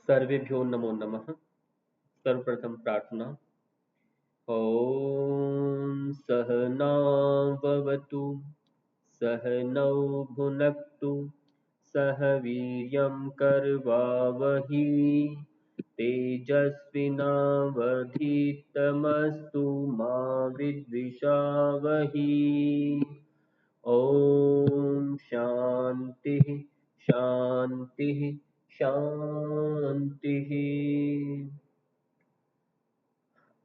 सर्वेभ्यो नमो नमः। सर्वप्रथम प्रार्थना। ॐ सहनाववतु सहनौ भुनक्तु सह वीर्यं करवावहि तेजस्विनावधीतमस्तु मा विद्विषावहि। ओम शांति शांति शांति।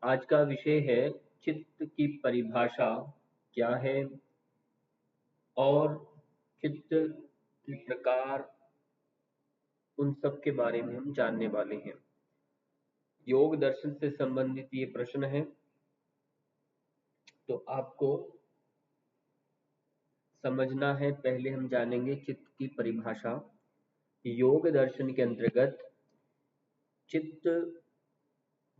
आज का विषय है चित्त की परिभाषा क्या है और चित्त के प्रकार, उन सब के बारे में हम जानने वाले हैं। योग दर्शन से संबंधित ये प्रश्न है, तो आपको समझना है। पहले हम जानेंगे चित्त की परिभाषा। योग दर्शन के अंतर्गत चित्त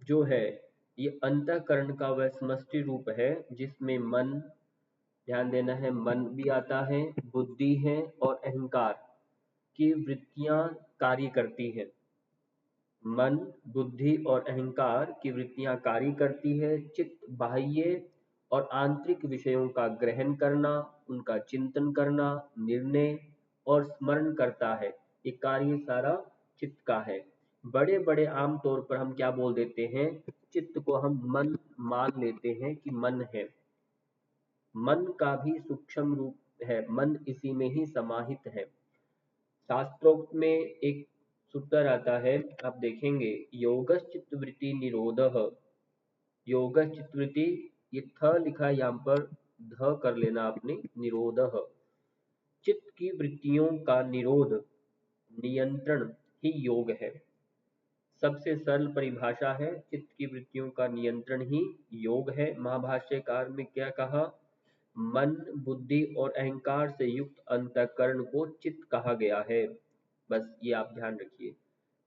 जो है ये अंतःकरण का वह समष्टि रूप है जिसमें मन, ध्यान देना है, मन भी आता है, बुद्धि है और अहंकार की वृत्तियां कार्य करती है। मन, बुद्धि और अहंकार की वृत्तियां कार्य करती है। चित्त बाह्य और आंतरिक विषयों का ग्रहण करना, उनका चिंतन करना, निर्णय और स्मरण करता है। ये कार्य सारा चित्त का है। बड़े बड़े आम तौर पर हम क्या बोल देते हैं, चित्त को हम मन मान लेते हैं कि मन है। मन का भी सूक्ष्म रूप है, मन इसी में ही समाहित है। शास्त्रोक्त में एक सूत्र आता है, आप देखेंगे, योगस् चित्तवृत्ति निरोधः। योगस् चित्तवृत्ति, ये थ लिखा है यहाँ पर, ध कर लेना आपने, निरोधः। चित्त की वृत्तियों का निरोध, नियंत्रण ही योग है। सबसे सरल परिभाषा है, चित्त की वृत्तियों का नियंत्रण ही योग है। महाभाष्यकार में क्या कहा, मन, बुद्धि और अहंकार से युक्त अंतःकरण को चित्त कहा गया है। बस ये आप ध्यान रखिए,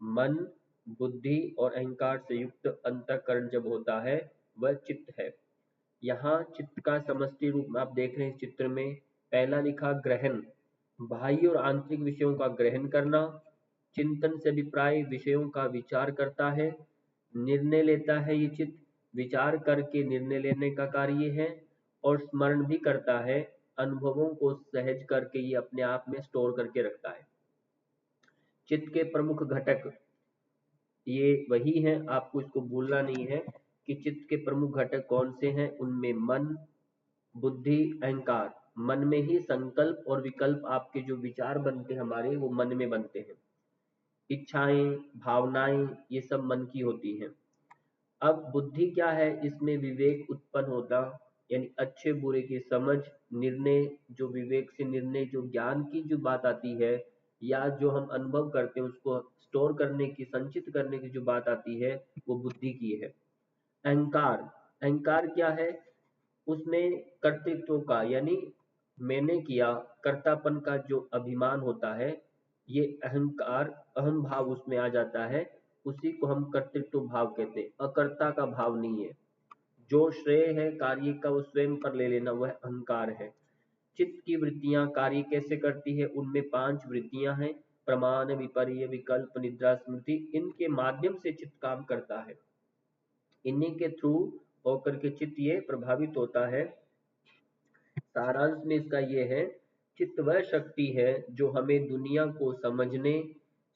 मन, बुद्धि और अहंकार से युक्त अंतःकरण जब होता है वह चित्त है। यहाँ चित्त का समष्टि रूप में आप देख रहे हैं चित्र में, पहला लिखा ग्रहण, बाह्य और आंतरिक विषयों का ग्रहण करना, चिंतन से अभिप्राय विषयों का विचार करता है, निर्णय लेता है ये चित्त, विचार करके निर्णय लेने का कार्य है, और स्मरण भी करता है, अनुभवों को सहज करके ये अपने आप में स्टोर करके रखता है। चित्त के प्रमुख घटक ये वही हैं, आपको इसको भूलना नहीं है कि चित्त के प्रमुख घटक कौन से हैं। उनमें मन, बुद्धि, अहंकार। मन में ही संकल्प और विकल्प, आपके जो विचार बनते हैं हमारे, वो मन में बनते हैं। इच्छाएं, भावनाएं, ये सब मन की होती हैं। अब बुद्धि क्या है, इसमें विवेक उत्पन्न होता, यानी अच्छे बुरे की समझ, निर्णय, जो विवेक से निर्णय, जो ज्ञान की जो बात आती है, या जो हम अनुभव करते हैं उसको स्टोर करने की, संचित करने की जो बात आती है, वो बुद्धि की है। अहंकार, अहंकार क्या है, उसमें कर्तृत्व का, यानी मैंने किया, कर्तापन का जो अभिमान होता है, ये अहंकार, अहम भाव उसमें आ जाता है। उसी को हम कर्तृत्व भाव कहते हैं। अकर्ता का भाव नहीं है, जो श्रेय है कार्य का वो स्वयं पर ले लेना, वह अहंकार है। चित्त की वृत्तियां कार्य कैसे करती है, उनमें 5 वृत्तियां हैं, प्रमाण, विपर्य, विकल्प, निद्रा, स्मृति। इनके माध्यम से चित्त काम करता है, इन्हीं के थ्रू होकर के चित्त ये प्रभावित होता है। सारांश में इसका ये है, चित्त वह शक्ति है जो हमें दुनिया को समझने,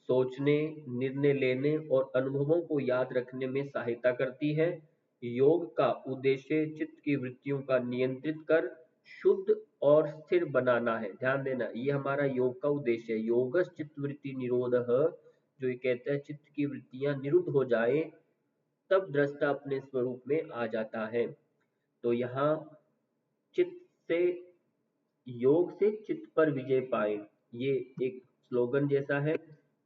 सोचने, निर्णय लेने और अनुभवों को याद रखने में सहायता करती है। योग का उद्देश्य चित्त की वृत्तियों का नियंत्रित कर शुद्ध और स्थिर बनाना है। ध्यान देना, ये हमारा योग का उद्देश्य है। योगस् चित्तवृत्ति निरोधः, जो ये कहता है चित्त की वृत्तियां निरुद्ध हो जाए तब दृष्टा अपने स्वरूप में आ जाता है। तो यहाँ चित्त से, योग से चित्त पर विजय पाए, ये एक स्लोगन जैसा है।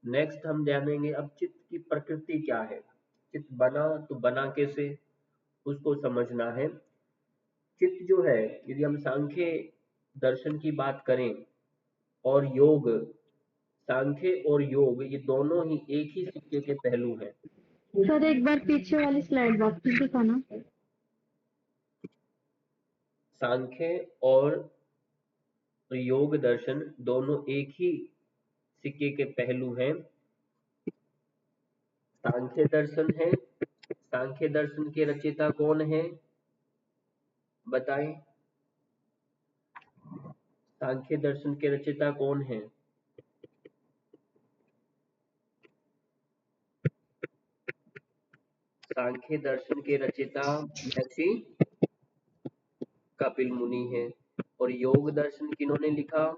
नेक्स्ट हम जानेंगे अब चित्त की प्रकृति क्या है। चित्त बना तो बना कैसे, उसको समझना है। चित्त जो है, यदि हम सांख्य दर्शन की बात करें और योग, सांख्य और योग ये दोनों ही एक ही सिक्के के पहलू हैं। सर एक बार पीछे वाली स्लाइड वापस दिखाना। सांख्य और योग दर्शन दोनों एक ही सिक्के के पहलू हैं। सांख्य दर्शन है। सांख्य दर्शन के रचयिता कौन है, बताएं। सांख्य दर्शन के रचयिता कौन है? सांख्य दर्शन के रचयिता महर्षि कपिल मुनि है। और योग दर्शन किन्होंने लिखा?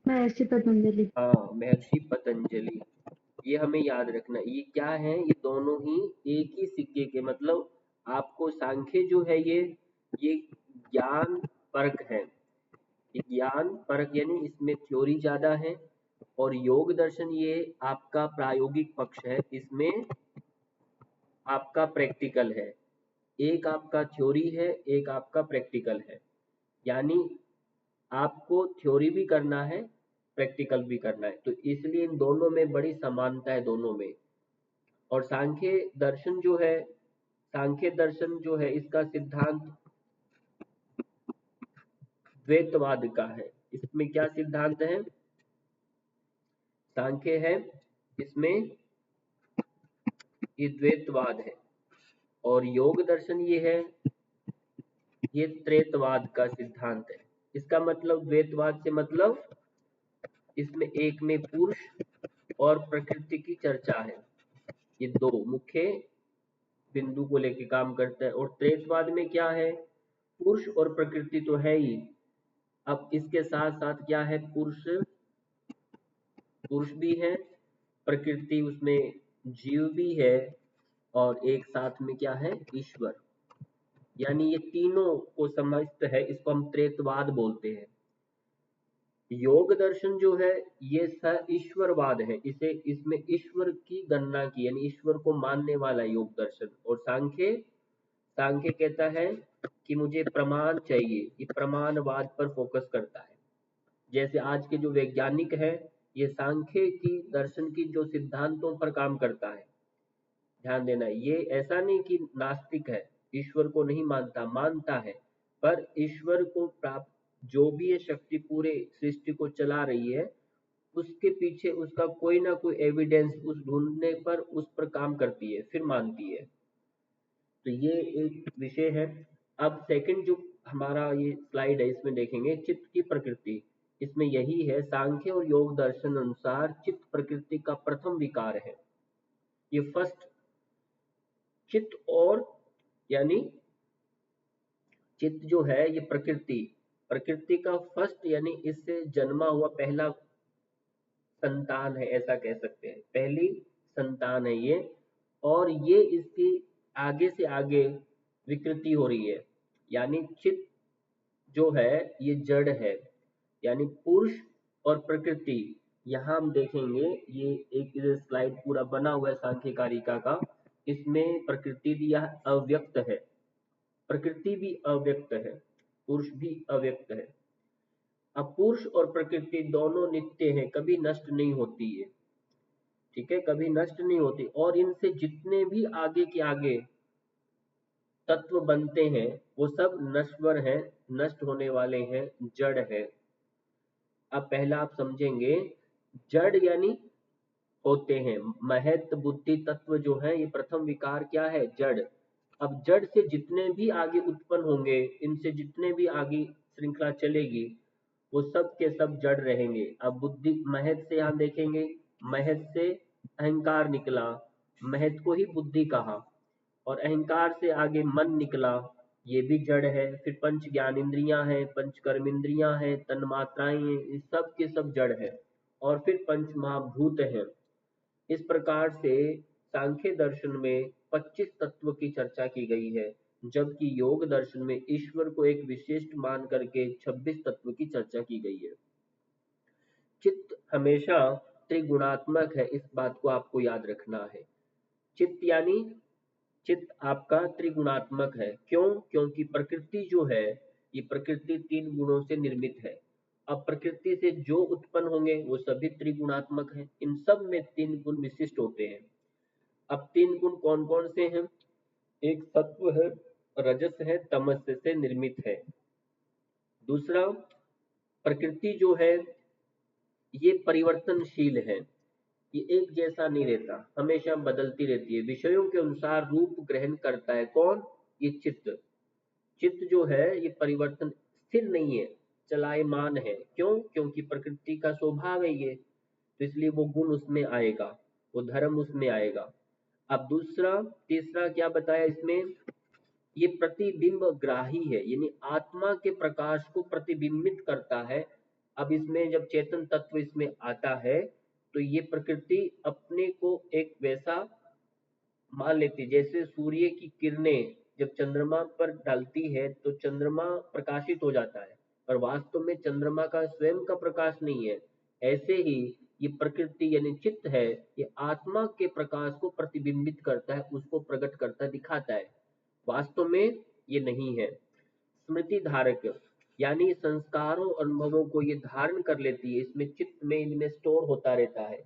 महर्षि पतंजलि। हाँ, महर्षि पतंजलि। ये हमें याद रखना, ये क्या है, ये दोनों ही एक ही सिक्के के, मतलब आपको सांख्य जो है ये ज्ञान परक है। ये ज्ञान परक यानी इसमें थ्योरी ज्यादा है, और योग दर्शन ये आपका प्रायोगिक पक्ष है, इसमें आपका प्रैक्टिकल है। एक आपका थ्योरी है, एक आपका प्रैक्टिकल है। यानी आपको थ्योरी भी करना है, प्रैक्टिकल भी करना है, तो इसलिए इन दोनों में बड़ी समानता है दोनों में। और सांख्य दर्शन जो है इसका सिद्धांत द्वैतवाद का है। इसमें क्या सिद्धांत है? सांख्य है, इसमें ये द्वैतवाद है। और योग दर्शन ये है, ये त्रैतवाद का सिद्धांत है। इसका मतलब द्वैतवाद से मतलब इसमें एक में पुरुष और प्रकृति की चर्चा है, ये दो मुख्य बिंदु को लेकर काम करता है। और त्रैतवाद में क्या है, पुरुष और प्रकृति तो है ही, अब इसके साथ साथ क्या है, पुरुष भी है, प्रकृति उसमें जीव भी है, और एक साथ में क्या है, ईश्वर। यानी ये तीनों को समस्त है, इसको हम त्रैतवाद बोलते हैं। योग दर्शन जो है ये स ईश्वरवाद है, इसे इसमें ईश्वर की गणना की, यानी ईश्वर को मानने वाला योग दर्शन। और सांख्य सांख्य कहता है कि मुझे प्रमाण चाहिए, ये प्रमाणवाद पर फोकस करता है। जैसे आज के जो वैज्ञानिक है, ये सांख्य की दर्शन की जो सिद्धांतों पर काम करता है। ध्यान देना, ये ऐसा नहीं कि नास्तिक है, ईश्वर को नहीं मानता, मानता है, पर ईश्वर को प्राप्त जो भी ये शक्ति पूरे सृष्टि को चला रही है, उसके पीछे उसका कोई ना कोई एविडेंस उस ढूंढने पर उस पर काम करती है, फिर मानती है। तो ये एक विषय है। अब सेकंड जो हमारा ये स्लाइड है, इसमें देखेंगे चित्त की प्रकृति। इसमें यही है, सांख्य और योग दर्शन अनुसार चित्त प्रकृति का प्रथम विकार है। ये फर्स्ट चित्त, और यानी चित्त जो है ये प्रकृति का फर्स्ट, यानी इससे जन्मा हुआ पहला संतान है, ऐसा कह सकते हैं, पहली संतान है ये। और ये इसकी आगे से आगे विकृति हो रही है। यानी चित्त जो है ये जड़ है, यानी पुरुष और प्रकृति। यहाँ हम देखेंगे, ये एक स्लाइड पूरा बना हुआ है सांख्य कारिका का, इसमें प्रकृति भी यह अव्यक्त है, प्रकृति भी अव्यक्त है, पुरुष भी अव्यक्त है। अब पुरुष और प्रकृति दोनों नित्य हैं, कभी नष्ट नहीं होती है, ठीक है, कभी नष्ट नहीं होती। और इनसे जितने भी आगे के आगे तत्व बनते हैं वो सब नश्वर हैं, नष्ट होने वाले हैं, जड़ है। अब पहला आप समझेंगे, जड़ यानी होते हैं, महत्व बुद्धि तत्व जो है ये प्रथम विकार क्या है, जड़। अब जड़ से जितने भी आगे उत्पन्न होंगे, इनसे जितने भी आगे श्रृंखला चलेगी, वो सब के सब जड़ रहेंगे। अब बुद्धि महत से यहाँ देखेंगे, महत से अहंकार निकला, महत को ही बुद्धि कहा, और अहंकार से आगे मन निकला, ये भी जड़ है। फिर पंच ज्ञान इंद्रियां हैं, पंच कर्म इंद्रियां हैं, तन मात्राएं हैं, ये सब के सब जड़ है। और फिर पंच महाभूत हैं। इस प्रकार से सांख्य दर्शन में 25 तत्व की चर्चा की गई है, जबकि योग दर्शन में ईश्वर को एक विशिष्ट मान करके 26 तत्व की चर्चा की गई है। चित्त हमेशा त्रिगुणात्मक है, इस बात को आपको याद रखना है। चित्त आपका त्रिगुणात्मक है। क्यों? क्योंकि प्रकृति जो है ये प्रकृति 3 गुणों से निर्मित है। अब प्रकृति से जो उत्पन्न होंगे वो सभी त्रिगुणात्मक हैं, इन सब में 3 गुण विशिष्ट होते हैं। अब 3 गुण कौन कौन से हैं? एक सत्व है, रजस है, तमस से निर्मित है। दूसरा, प्रकृति जो है ये परिवर्तनशील है, ये एक जैसा नहीं रहता, हमेशा बदलती रहती है। विषयों के अनुसार रूप ग्रहण करता है कौन? ये चित्त। चित्त जो है ये परिवर्तन स्थिर नहीं है, चलायमान है। क्यों? क्योंकि प्रकृति का स्वभाव है ये, तो इसलिए वो गुण उसमें आएगा, वो धर्म उसमें आएगा। अब दूसरा तीसरा क्या बताया इसमें? ये प्रतिबिंब ग्राही है, यानी आत्मा के प्रकाश को प्रतिबिंबित करता है। अब इसमें जब चेतन तत्व इसमें आता है तो ये प्रकृति अपने को एक वैसा मान लेती है, जैसे सूर्य की किरणें जब चंद्रमा पर डालती है तो चंद्रमा प्रकाशित हो जाता है, पर वास्तव में चंद्रमा का स्वयं का प्रकाश नहीं है। ऐसे ही ये प्रकृति यानी चित्त है, ये आत्मा के प्रकाश को प्रतिबिंबित करता है, उसको प्रकट करता दिखाता है, वास्तव में ये नहीं है। स्मृति धारक यानी संस्कारों और अनुभवों को ये धारण कर लेती है, इसमें चित्त में इनमें स्टोर होता रहता है।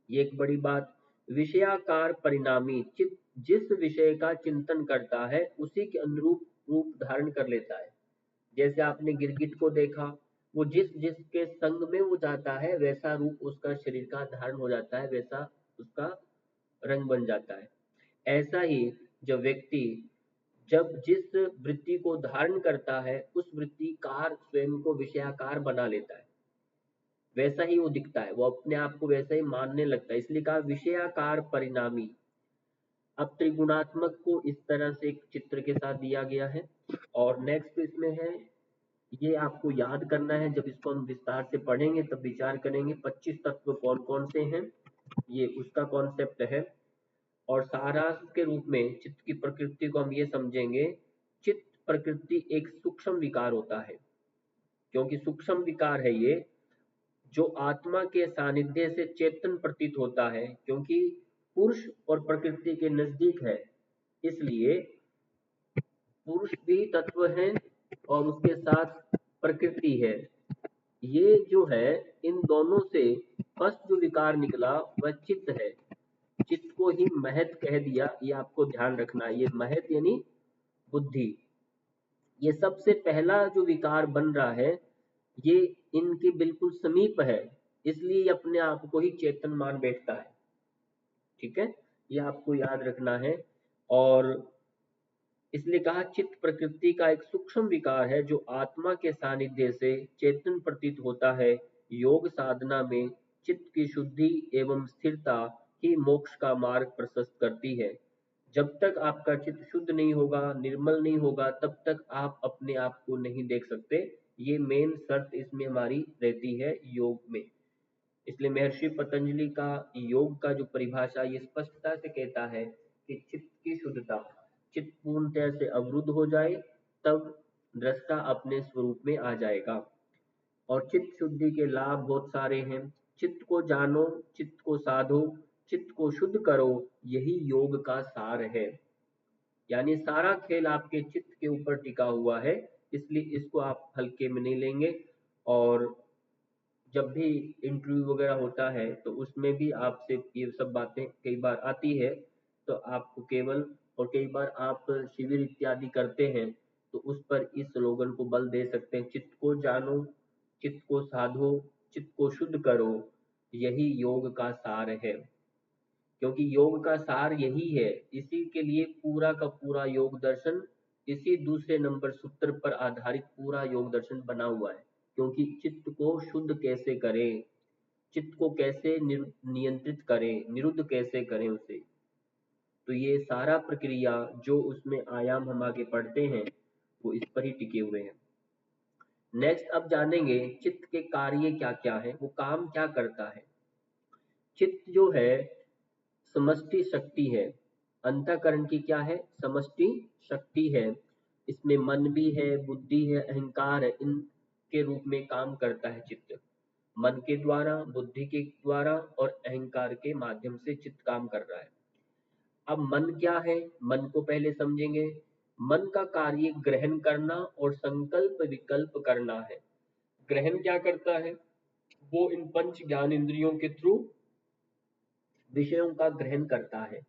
ये एक बड़ी बात। विषयाकार परिणामी चित्त जिस विषय का चिंतन करता है उसी के अनुरूप रूप धारण कर लेता है। जैसे आपने गिरगिट को देखा, वो जिस जिसके संग में वो जाता है वैसा रूप उसका शरीर का धारण हो जाता है, वैसा उसका रंग बन जाता है। ऐसा ही जो व्यक्ति जब जिस वृत्ति को धारण करता है उस वृत्तिकार स्वयं को विषयाकार बना लेता है, वैसा ही वो दिखता है, वो अपने आप को वैसा ही मानने लगता है, इसलिए कहा विषयाकार परिणामी। अब त्रिगुणात्मक को इस तरह से एक चित्र के साथ दिया गया है। और नेक्स्ट इसमें है, ये आपको याद करना है, जब इसको हम विस्तार से पढ़ेंगे तब विचार करेंगे 25 तत्व कौन कौन से हैं, ये उसका कॉन्सेप्ट है। और सारांश के रूप में चित्त की प्रकृति को हम ये समझेंगे, चित्त प्रकृति एक सूक्ष्म विकार होता है, क्योंकि सूक्ष्म विकार है ये, जो आत्मा के सानिध्य से चेतन प्रतीत होता है, क्योंकि पुरुष और प्रकृति के नजदीक है, इसलिए पुरुष भी तत्व है और उसके साथ प्रकृति है। ये जो है इन दोनों से फर्स्ट जो विकार निकला वह चित्त है। चित्त को ही महत कह दिया, ये आपको ध्यान रखना है। ये महत यानी बुद्धि, ये सबसे पहला जो विकार बन रहा है ये इनके बिल्कुल समीप है, इसलिए ये अपने आप को ही चेतन मान बैठता है। ठीक है, ये आपको याद रखना है। और इसलिए कहा चित्त प्रकृति का एक सूक्ष्म विकार है जो आत्मा के सानिध्य से चेतन प्रतीत होता है। योग साधना में चित्त की शुद्धि एवं स्थिरता ही मोक्ष का मार्ग प्रशस्त करती है। जब तक आपका चित्त शुद्ध नहीं होगा, निर्मल नहीं होगा, तब तक आप अपने आप को नहीं देख सकते। ये मेन शर्त इसमें हमारी रहती है योग में। इसलिए महर्षि पतंजलि का योग का जो परिभाषा ये स्पष्टता से कहता है कि चित्त की शुद्धता, चित्त पूर्णतः से अवरुद्ध हो जाए तब दृष्टा अपने स्वरूप में आ जाएगा। और चित्त शुद्धि के लाभ बहुत सारे हैं। चित्त को जानो, चित्त को साधो, चित्त को शुद्ध करो, यही योग का सार है। यानी सारा खेल आपके चित्त के ऊपर टिका हुआ है, इसलिए इसको आप हल्के में नहीं लेंगे। और जब भी इंटरव्यू वगैरह होता है तो उसमें भी आपसे ये सब बातें कई बार आती है, तो आपको केवल, और कई बार आप शिविर इत्यादि करते हैं तो उस पर इस स्लोगन को बल दे सकते हैं, चित्त को जानो, चित्त को साधो, चित्त को शुद्ध करो, यही योग का सार है। क्योंकि योग का सार यही है, इसी के लिए पूरा का पूरा योग दर्शन, इसी दूसरे नंबर सूत्र पर आधारित पूरा योग दर्शन बना हुआ है। क्योंकि चित्त को शुद्ध कैसे करें, चित्त को कैसे नियंत्रित करें, निरुद्ध कैसे करें उसे, तो ये सारा प्रक्रिया जो उसमें आयाम हम आगे पढ़ते हैं वो इस पर ही टिके हुए हैं। नेक्स्ट अब जानेंगे चित्त के कार्य क्या क्या है, वो काम क्या करता है। चित्त जो है समष्टि शक्ति है, अंतःकरण की क्या है? समष्टि शक्ति है। इसमें मन भी है, बुद्धि है, अहंकार है, इनके रूप में काम करता है चित्त। मन के द्वारा, बुद्धि के द्वारा और अहंकार के माध्यम से चित्त काम कर रहा है। अब मन क्या है, मन को पहले समझेंगे। मन का कार्य ग्रहण करना और संकल्प विकल्प करना है। ग्रहण क्या करता है? वो इन पंच ज्ञान इंद्रियों के थ्रू विषयों का ग्रहण करता है।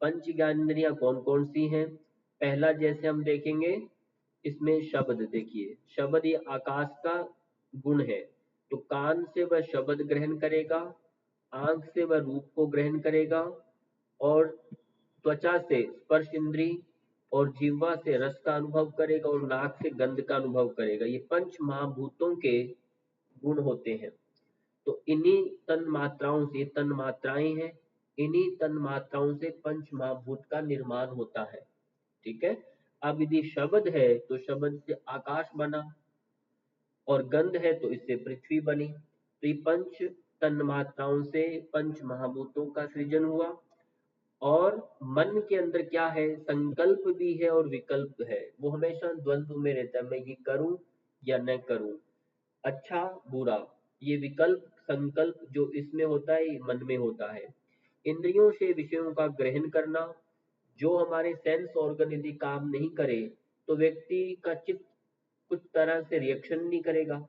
पंच ज्ञानेंद्रियां कौन कौन सी हैं? पहला जैसे हम देखेंगे इसमें शब्द, देखिए शब्द ये आकाश का गुण है, तो कान से वह शब्द ग्रहण करेगा, आंख से वह रूप को ग्रहण करेगा, और त्वचा से स्पर्श इंद्री, और जिह्वा से रस का अनुभव करेगा, और नाक से गंध का अनुभव करेगा। ये पंच महाभूतों के गुण होते हैं। तो इन्हीं तन मात्राओं से, तन मात्राएं हैं, इन्हीं तन मात्राओं से पंच महाभूत का निर्माण होता है। ठीक है। अब यदि शब्द है तो शब्द से आकाश बना, और गंध है तो इससे पृथ्वी बनी। तो ये पंच तन मात्राओं से पंच महाभूतों का सृजन हुआ। और मन के अंदर क्या है, संकल्प भी है और विकल्प है। वो हमेशा द्वंद्व में रहता है, मैं ये करूं या न करूं, अच्छा बुरा। ये विकल्प संकल्प जो इसमें होता है, ये मन में होता है। इंद्रियों से विषयों का ग्रहण करना, जो हमारे सेंस ऑर्गन यदि काम नहीं करे तो व्यक्ति का चित्त कुछ तरह से रिएक्शन नहीं करेगा।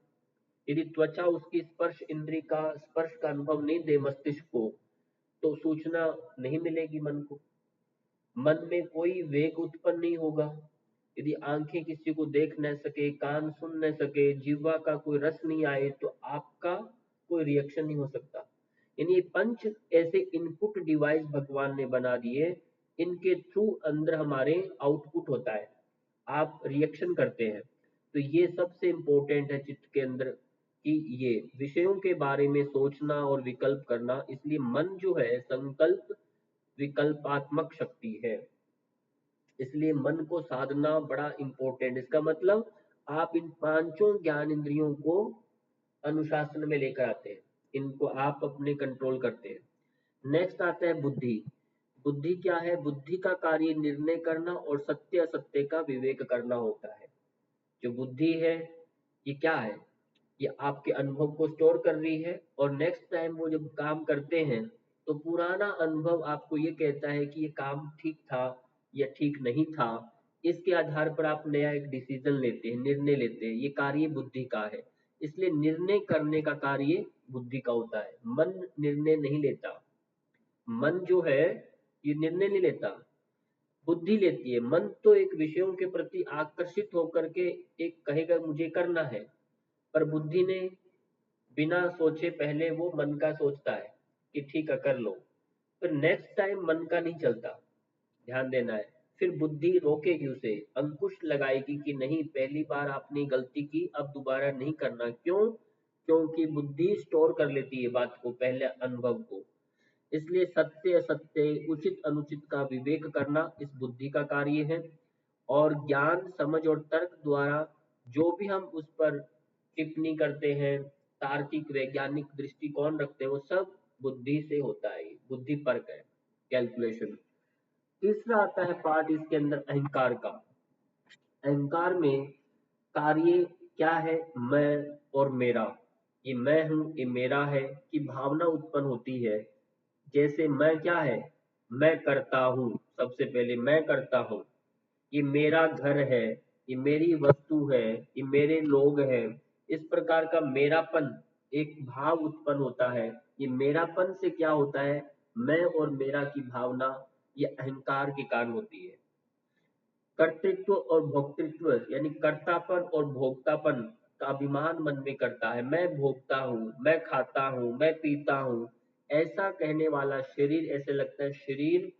यदि त्वचा उसकी स्पर्श इंद्री का स्पर्श का अनुभव नहीं दे मस्तिष्क को, तो सूचना नहीं मिलेगी मन को, मन में कोई वेग उत्पन्न नहीं होगा। यदि आंखें किसी को देख न सके, कान सुन न सके, जिह्वा का कोई रस नहीं आए, तो आपका कोई रिएक्शन नहीं हो सकता। यानी ये पंच ऐसे इनपुट डिवाइस भगवान ने बना दिए, इनके थ्रू अंदर हमारे आउटपुट होता है, आप रिएक्शन करते हैं। तो ये सबसे इम्पोर्टेंट है चित्त के अंदर, कि ये विषयों के बारे में सोचना और विकल्प करना। इसलिए मन जो है संकल्प विकल्पात्मक शक्ति है। इसलिए मन को साधना बड़ा इंपॉर्टेंट। इसका मतलब आप इन पांचों ज्ञान इंद्रियों को अनुशासन में लेकर आते हैं, इनको आप अपने कंट्रोल करते हैं। नेक्स्ट आता है बुद्धि। बुद्धि क्या है? बुद्धि का कार्य निर्णय करना और सत्य असत्य का विवेक करना होता है। जो बुद्धि है ये क्या है? ये आपके अनुभव को स्टोर कर रही है, और नेक्स्ट टाइम वो जब काम करते हैं तो पुराना अनुभव आपको ये कहता है कि ये काम ठीक था या ठीक नहीं था। इसके आधार पर आप नया एक डिसीजन लेते हैं, निर्णय लेते हैं। ये कार्य बुद्धि का है। इसलिए निर्णय करने का कार्य बुद्धि का होता है। मन निर्णय नहीं लेता। मन जो है ये निर्णय नहीं लेता, बुद्धि लेती है। मन तो एक विषयों के प्रति आकर्षित होकर के एक कहेगा मुझे करना है, पर बुद्धि ने बिना सोचे पहले वो मन का सोचता है कि ठीक है कर लो, फिर नेक्स्ट टाइम मन का नहीं चलता। ध्यान देना है। फिर बुद्धि रोकेगी, उसे अंकुश लगाएगी कि नहीं, पहली बार आपने गलती की, अब दोबारा नहीं करना। क्यों? क्योंकि बुद्धि स्टोर कर लेती है बात को, पहले अनुभव को। इसलिए सत्य असत्य, उचित अनुचित का विवेक करना इस बुद्धि का कार्य है। और ज्ञान समझ और तर्क द्वारा जो भी हम उस पर टिप्पणी करते हैं, तार्किक वैज्ञानिक दृष्टिकोण रखते हैं, वो सब बुद्धि से होता है। बुद्धि परक है, कैलकुलेशन। तीसरा आता है पार्ट इसके अंदर अहंकार का। अहंकार में कार्य क्या है? मैं और मेरा। ये मैं हूं, ये मेरा है कि भावना उत्पन्न होती है। जैसे मैं क्या है? मैं करता हूँ। सबसे पहले मैं करता हूँ। ये मेरा घर है, ये मेरी वस्तु है, ये मेरे लोग हैं। इस प्रकार का मेरापन एक भाव उत्पन्न होता है। ये मेरापन से क्या होता है? मैं और मेरा की भावना ये अहंकार के कारण होती है। कर्तृत्व और भोक्तृत्व यानी कर्तापन और भोक्तापन का अभिमान मन में करता है। मैं भोगता हूँ, मैं खाता हूँ, मैं पीता हूँ, ऐसा कहने वाला शरीर, ऐसे लगता है शरीर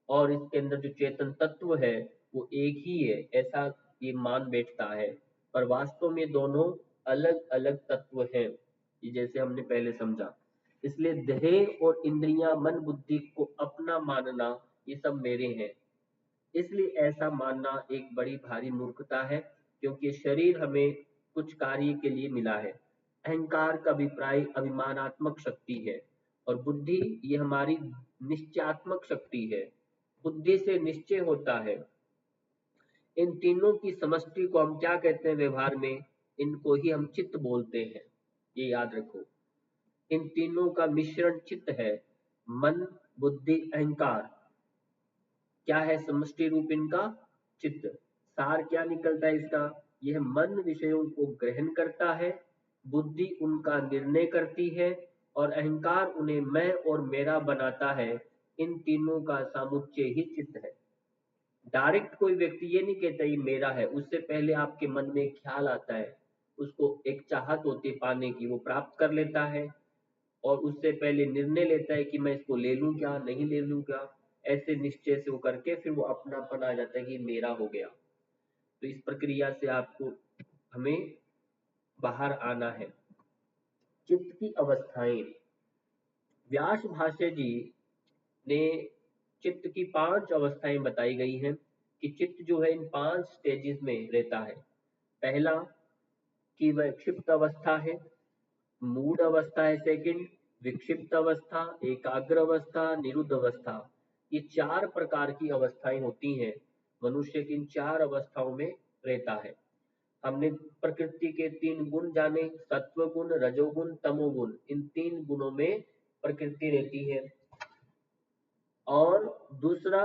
और इसके अंदर जो चेतन तत्व है वो एक ही है, ऐसा ये मान बैठता है। पर वास्तव में दोनों अलग अलग तत्व हैं, ये जैसे हमने पहले समझा। इसलिए देह और इंद्रियां, मन बुद्धि को अपना मानना, ये सब मेरे हैं। इसलिए ऐसा मानना एक बड़ी भारी मूर्खता है, क्योंकि शरीर हमें कुछ कार्य के लिए मिला है। अहंकार का अभिप्राय अभिमानात्मक शक्ति है, और बुद्धि ये हमारी निश्चयात्मक शक्ति है। बुद्धि से निश्चय होता है। इन तीनों की समष्टि को हम क्या कहते हैं व्यवहार में? इनको ही हम चित्त बोलते हैं। ये याद रखो, इन तीनों का मिश्रण चित्त है। मन बुद्धि अहंकार क्या है? समष्टि रूप इनका चित्त। सार क्या निकलता है इसका? यह मन विषयों को ग्रहण करता है, बुद्धि उनका निर्णय करती है, और अहंकार उन्हें मैं और मेरा बनाता है। इन तीनों का सामुच्चय ही चित्त है। डायरेक्ट कोई व्यक्ति ये नहीं कहता ये मेरा है, उससे पहले आपके मन में एक ख्याल आता है, उसको एक चाहत होती है पाने की, वो प्राप्त कर लेता है, और उससे पहले निर्णय लेता है कि मैं इसको ले लूं क्या, नहीं ले लूं क्या, ऐसे निश्चय से वो करके फिर वो अपनापन आ जाता है कि मेरा हो गया। तो इस प्रक्रिया से आपको हमें बाहर आना है। चित्त की अवस्थाएं, व्यास भाष्य जी ने चित्त की 5 अवस्थाएं बताई गई हैं कि चित्त जो है इन 5 स्टेजेस में रहता है। पहला कि वह क्षिप्त अवस्था है, मूड अवस्था है सेकंड, विक्षिप्त अवस्था, एकाग्र अवस्था, निरुद्ध अवस्था। ये 4 प्रकार की अवस्थाएं होती हैं। मनुष्य की इन 4 अवस्थाओं में रहता है। हमने प्रकृति के 3 गुण जाने, सत्व गुण, रजोगुण, तमोगुण। इन 3 गुणों में प्रकृति रहती है। और दूसरा,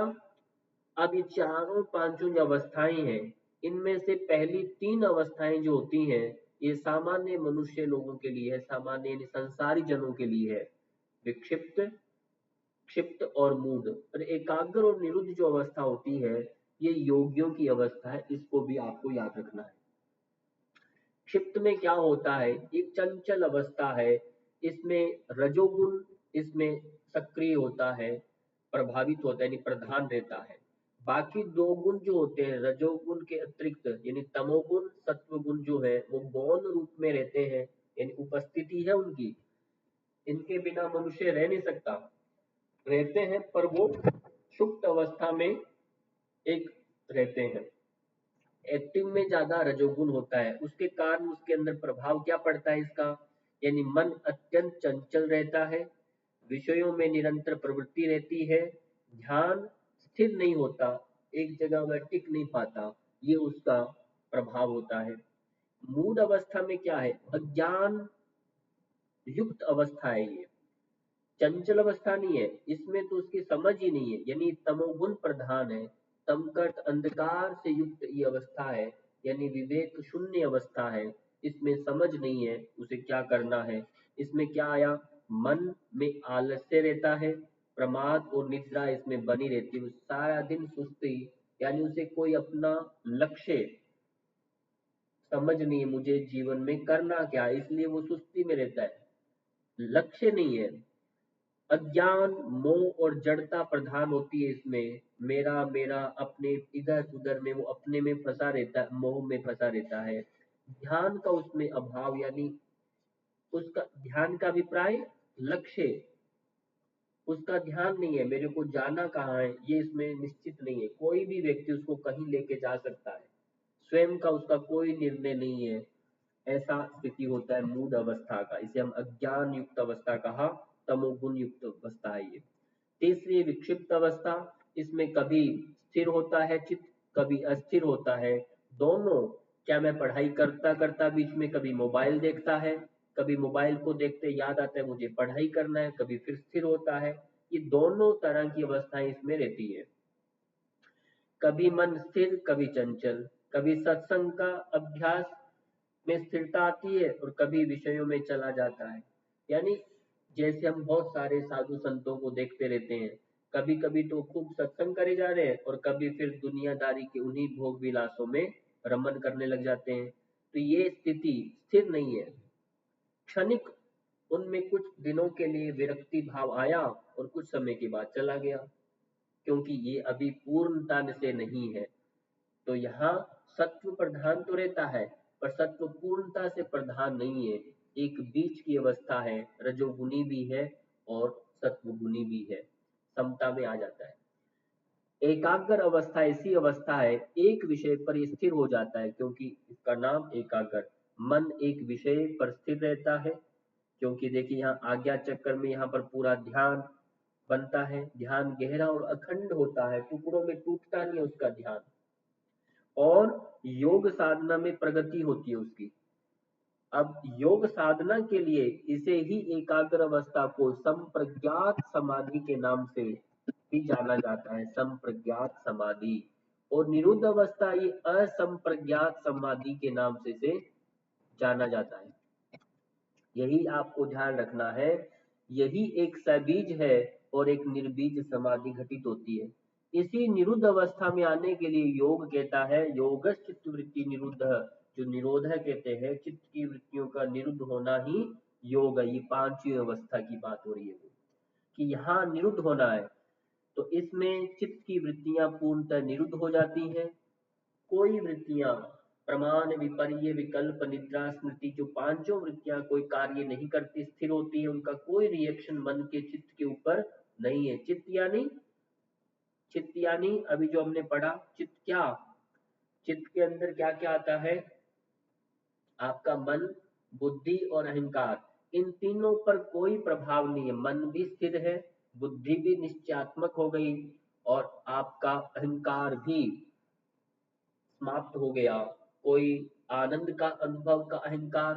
अब ये चारों पांचों जो अवस्थाएं हैं, इनमें से पहली 3 अवस्थाएं जो होती हैं, ये सामान्य मनुष्य लोगों के लिए है, सामान्य यानी संसारी जनों के लिए है। विक्षिप्त, क्षिप्त और मूढ़। और एकाग्र और निरुद्ध जो अवस्था होती है, ये योगियों की अवस्था है, इसको भी आपको याद रखना है। क्षिप्त में क्या होता है, एक चंचल अवस्था है, इसमें रजोगुण इसमें सक्रिय होता है, प्रभावित होता है, यानी प्रधान रहता है। बाकी 2 गुण जो होते हैं रजोगुण के अतिरिक्त, यानी तमोगुण, सत्वगुण जो है वो गौण रूप में रहते हैं, यानी उपस्थिति है उनकी, इनके बिना मनुष्य रह नहीं सकता, रहते हैं पर वो सुप्त अवस्था में एक रहते हैं। एक्टिव में ज्यादा रजोगुण होता है, उसके कारण उसके अंदर प्रभाव क्या पड़ता है इसका, यानी मन अत्यंत चंचल रहता है, विषयों में निरंतर प्रवृत्ति रहती है, ध्यान स्थिर नहीं होता, एक जगह वह टिक नहीं पाता, ये उसका प्रभाव होता है। मूड अवस्था में क्या है, अज्ञान युक्त अवस्था है, ये चंचल अवस्था नहीं है, इसमें तो उसकी समझ ही नहीं है, यानी तमोगुण प्रधान है। तम का अर्थ अंधकार से युक्त ये अवस्था है, यानी विवेक शून्य अवस्था है, इसमें समझ नहीं है उसे क्या करना है। इसमें क्या आया, मन में आलस्य रहता है, प्रमाद और निद्रा इसमें बनी रहती है, सारा दिन सुस्ती, यानी उसे कोई अपना लक्ष्य समझ नहीं है, मुझे जीवन में करना क्या है, इसलिए वो सुस्ती में रहता है, लक्ष्य नहीं है। अज्ञान, मोह और जड़ता प्रधान होती है इसमें, मेरा मेरा, अपने इधर उधर में वो अपने में फंसा रहता है, मोह में फंसा रहता है। ध्यान का उसमें अभाव, यानी उसका ध्यान का अभिप्राय लक्ष्य, उसका ध्यान नहीं है, मेरे को जाना कहाँ है ये इसमें निश्चित नहीं है। कोई भी व्यक्ति उसको कहीं लेके जा सकता है, स्वयं का उसका कोई निर्णय नहीं है, ऐसा स्थिति होता है मूढ़ अवस्था का, इसे हम अज्ञान युक्त अवस्था कहा, तमोगुण युक्त अवस्था है ये। तीसरी विक्षिप्त अवस्था, इसमें कभी स्थिर होता है चित्त, कभी अस्थिर होता है, दोनों। क्या मैं पढ़ाई करता करता बीच में कभी मोबाइल देखता है, कभी मोबाइल को देखते याद आता है मुझे पढ़ाई करना है, कभी फिर स्थिर होता है, ये दोनों तरह की अवस्थाएं इसमें रहती है। कभी मन स्थिर, कभी चंचल, कभी सत्संग का अभ्यास में स्थिरता आती है और कभी विषयों में चला जाता है। यानी जैसे हम बहुत सारे साधु संतों को देखते रहते हैं, कभी कभी तो खूब सत्संग करे जा रहे हैं और कभी फिर दुनियादारी के उन्हीं भोग विलासों में रमन करने लग जाते हैं। तो ये स्थिति स्थिर नहीं है, क्षणिक, उनमें कुछ दिनों के लिए विरक्ति भाव आया और कुछ समय के बाद चला गया, क्योंकि ये अभी पूर्णता से नहीं है। तो यहाँ सत्व प्रधान तो रहता है, पर सत्व पूर्णता से प्रधान नहीं है, एक बीच की अवस्था है, रजोगुनी भी है और सत्वगुनी भी है, समता में आ जाता है। एकाग्र अवस्था ऐसी अवस्था है, एक विषय पर स्थिर हो जाता है, क्योंकि इसका नाम एकाग्र, मन एक विषय पर स्थिर रहता है। क्योंकि देखिए यहाँ आज्ञा चक्र में यहाँ पर पूरा ध्यान बनता है, ध्यान गहरा और अखंड होता है, टुकड़ों में टूटता नहीं है उसका ध्यान, और योग साधना में प्रगति होती है उसकी। अब योग साधना के लिए इसे ही एकाग्र अवस्था को संप्रज्ञात समाधि के नाम से भी जाना जाता है, संप्रज्ञात समाधि। और निरुद्ध अवस्था ये असंप्रज्ञात समाधि के नाम से जाना जाता है। यही आपको ध्यान रखना है, यही एक सबीज है और एक निर्बीज समाधि घटित होती है। इसी निरुद्ध अवस्था में आने के लिए योग कहता है, योगस् चित्त वृत्ति निरुद्ध, जो निरोध कहते हैं, चित्त की वृत्तियों का निरुद्ध होना ही योग है, ये पांचवी अवस्था की बात हो रही है कि यहाँ निरुद्ध होना है। तो इसमें चित्त की वृत्तियां पूर्णतः निरुद्ध हो जाती हैं। कोई वृत्तियां प्रमाण विपर्य विकल्प निद्रा स्मृति जो पांचों वृत्तियां कोई कार्य नहीं करती, स्थिर होती है, उनका कोई रिएक्शन मन के चित्त के ऊपर नहीं है। चित्त यानी अभी जो हमने पढ़ा, चित्त क्या, चित्त के अंदर क्या क्या आता है, आपका मन, बुद्धि और अहंकार, इन तीनों पर कोई प्रभाव नहीं है। मन भी स्थिर है, बुद्धि भी निश्चयात्मक हो गई और आपका अहंकार भी समाप्त हो गया। कोई आनंद का अनुभव का अहंकार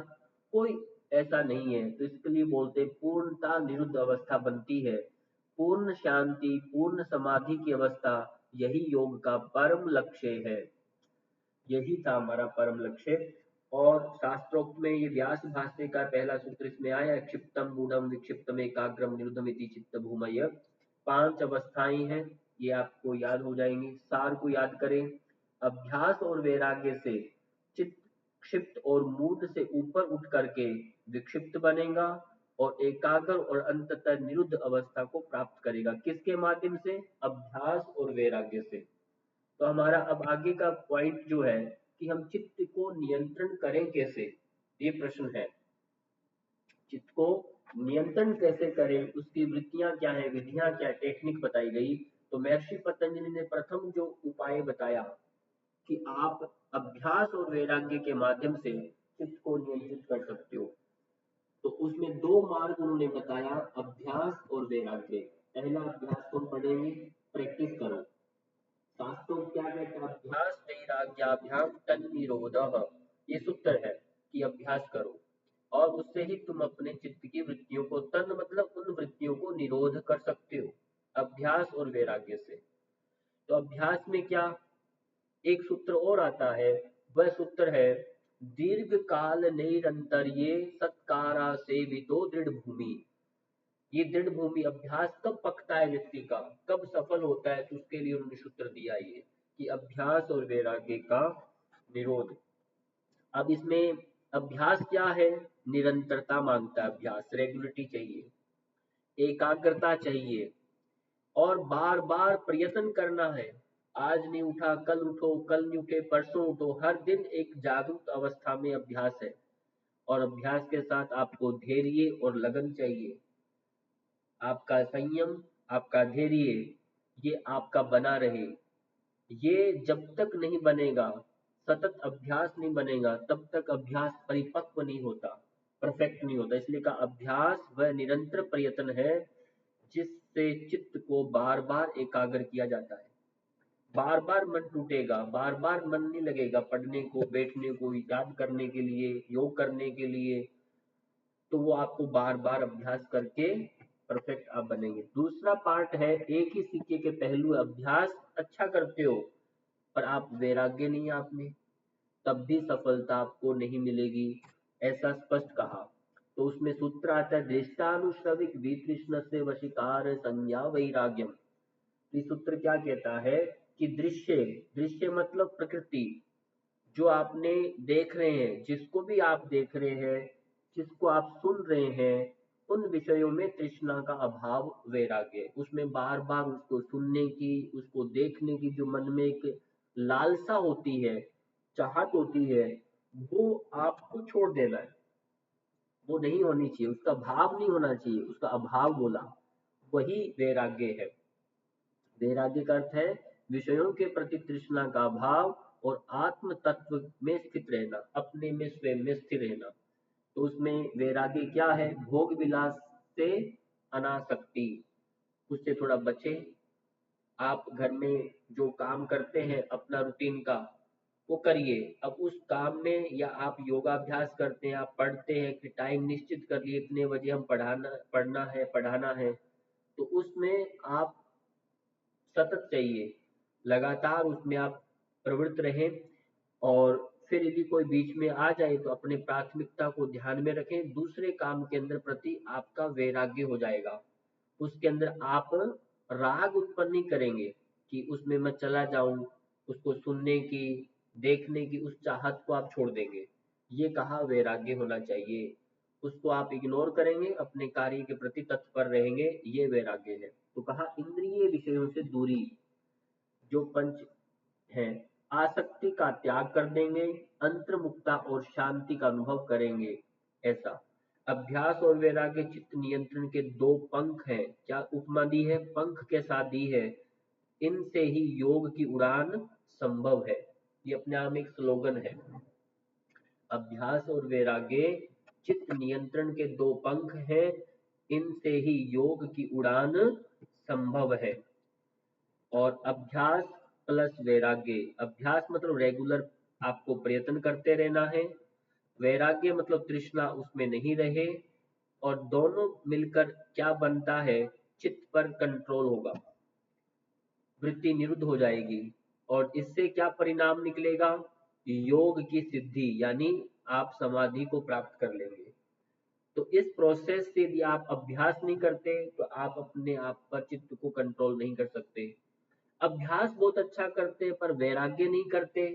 कोई ऐसा नहीं है। तो इसके लिए बोलते पूर्णता निरुद्ध अवस्था बनती है। पूर्ण शांति, पूर्ण समाधि की अवस्था, यही योग का परम लक्ष्य है। यही था हमारा परम लक्ष्य। और शास्त्रोक्त में ये व्यास भाष्य का पहला सूत्र इसमें आया, क्षिप्तम मूढ़म विक्षिप्तम एकाग्रम निरुद्धम इति चित्त भूमय। 5 अवस्थाएं हैं, ये आपको याद हो जाएंगी। सार को याद करें, अभ्यास और वैराग्य से चित्त क्षिप्त और मूढ़ से ऊपर उठ करके विक्षिप्त बनेगा और एकाग्र और अंततः निरुद्ध अवस्था को प्राप्त करेगा। किसके माध्यम से? अभ्यास और वैराग्य से। तो हमारा अब आगे का पॉइंट जो है कि हम चित्त को नियंत्रण करें कैसे, ये प्रश्न है। चित्त को नियंत्रण कैसे करें, उसकी वृत्तियां क्या है, विधियां क्या, टेक्निक बताई गई। तो महर्षि पतंजलि ने प्रथम जो उपाय बताया कि आप अभ्यास और वैराग्य के माध्यम से चित्त को नियंत्रित कर सकते हो। तो उसमें 2 मार्ग उन्होंने बताया, अभ्यास और वैराग्य। पहला अभ्यास को पढ़ेंगे, प्रैक्टिस करो। शास्त्रों क्या कहता है, अभ्यास वैराग्याभ्याम तन निरोधः, ये सूत्र है कि अभ्यास करो और उससे ही तुम अपने चित्त की वृत्तियों को, तन मतलब उन वृत्तियों को निरोध कर सकते हो, अभ्यास और वैराग्य से। तो अभ्यास में क्या, एक सूत्र और आता है, वह सूत्र है दीर्घ काल निरंतर ये सत्कारा सेवितो दृढ़ भूमि। ये दृढ़ भूमि अभ्यास कब पकता है व्यक्ति का, कब सफल होता है, तो उसके लिए उन्होंने सूत्र दिया ये कि अभ्यास और वैराग्य का निरोध। अब इसमें अभ्यास क्या है, निरंतरता मांगता है अभ्यास, रेगुलरिटी चाहिए, एकाग्रता चाहिए और बार बार प्रयत्न करना है। आज नहीं उठा कल उठो, कल नहीं उठे परसों उठो, हर दिन एक जागरूक अवस्था में अभ्यास है। और अभ्यास के साथ आपको धैर्य और लगन चाहिए। आपका संयम, आपका धैर्य, ये आपका बना रहे। ये जब तक नहीं बनेगा, सतत अभ्यास नहीं बनेगा, तब तक अभ्यास परिपक्व नहीं होता, परफेक्ट नहीं होता। इसलिए का अभ्यास वह निरंतर प्रयत्न है जिससे चित्त को बार बार एकाग्र किया जाता है। बार बार मन टूटेगा, बार बार मन नहीं लगेगा पढ़ने को, बैठने को, याद करने के लिए, योग करने के लिए। तो वो आपको बार बार अभ्यास करके परफेक्ट आप बनेंगे। दूसरा पार्ट है, एक ही सिक्के के पहलू, अभ्यास अच्छा करते हो पर आप वैराग्य नहीं आप में, तब भी सफलता आपको नहीं मिलेगी, ऐसा स्पष्ट कहा। तो उसमें सूत्र आता है दृष्टानुश्रविक वितृष्ण से वशीकार संज्ञा वैराग्यम। ये सूत्र क्या कहता है कि दृश्य, दृश्य मतलब प्रकृति, जो आपने देख रहे हैं, जिसको भी आप देख रहे हैं, जिसको आप सुन रहे हैं, उन विषयों में तृष्णा का अभाव वैराग्य। उसमें बार बार उसको सुनने की, उसको देखने की जो मन में एक लालसा होती है, चाहत होती है, वो आपको छोड़ देना है, वो नहीं होनी चाहिए, उसका भाव नहीं होना चाहिए, उसका अभाव बोला, वही वैराग्य है। वैराग्य का अर्थ है विषयों के प्रति तृष्णा का अभाव और आत्म तत्व में स्थित रहना, अपने में स्वयं में स्थिर रहना। तो उसमें वैराग्य क्या है, भोग विलास से अनासक्ति, उससे थोड़ा बचे। आप घर में जो काम करते हैं अपना रूटीन का, वो करिए। अब उस काम में, या आप योगाभ्यास करते हैं, आप पढ़ते हैं कि टाइम निश्चित कर लिए इतने बजे हम पढ़ाना है, तो उसमें आप सतत चाहिए, लगातार उसमें आप प्रवृत्त रहें। और फिर यदि कोई बीच में आ जाए तो अपने प्राथमिकता को ध्यान में रखें, दूसरे काम के अंदर प्रति आपका वैराग्य हो जाएगा। उसके अंदर आप राग उत्पन्न नहीं करेंगे कि उसमें मैं चला जाऊं, उसको सुनने की, देखने की उस चाहत को आप छोड़ देंगे। ये कहा वैराग्य होना चाहिए। उसको आप इग्नोर करेंगे, अपने कार्य के प्रति तत्पर रहेंगे, ये वैराग्य है। तो कहा इंद्रिय विषयों से दूरी, जो पंच है, आसक्ति का त्याग कर देंगे, अंतर्मुक्ता और शांति का अनुभव करेंगे, ऐसा। अभ्यास और वैराग्य चित्त नियंत्रण के दो पंख हैं। क्या उपमा दी है? पंख के साथ दी है। इनसे ही योग की उड़ान संभव है। ये अपने आप में एक स्लोगन है। अभ्यास और वैराग्य चित्त नियंत्रण के दो पंख हैं, इनसे ही योग की उड़ान संभव है। और अभ्यास प्लस वैराग्य, अभ्यास मतलब रेगुलर आपको प्रयत्न करते रहना है, वैराग्य मतलब तृष्णा उसमें नहीं रहे, और दोनों मिलकर क्या बनता है? चित्त पर कंट्रोल होगा, वृत्ति निरुद्ध हो जाएगी, और इससे क्या परिणाम निकलेगा? योग की सिद्धि, यानी आप समाधि को प्राप्त कर लेंगे। तो इस प्रोसेस से यदि आप अभ्यास नहीं करते तो आप अपने आप पर चित्त को कंट्रोल नहीं कर सकते। अभ्यास बहुत अच्छा करते पर वैराग्य नहीं करते,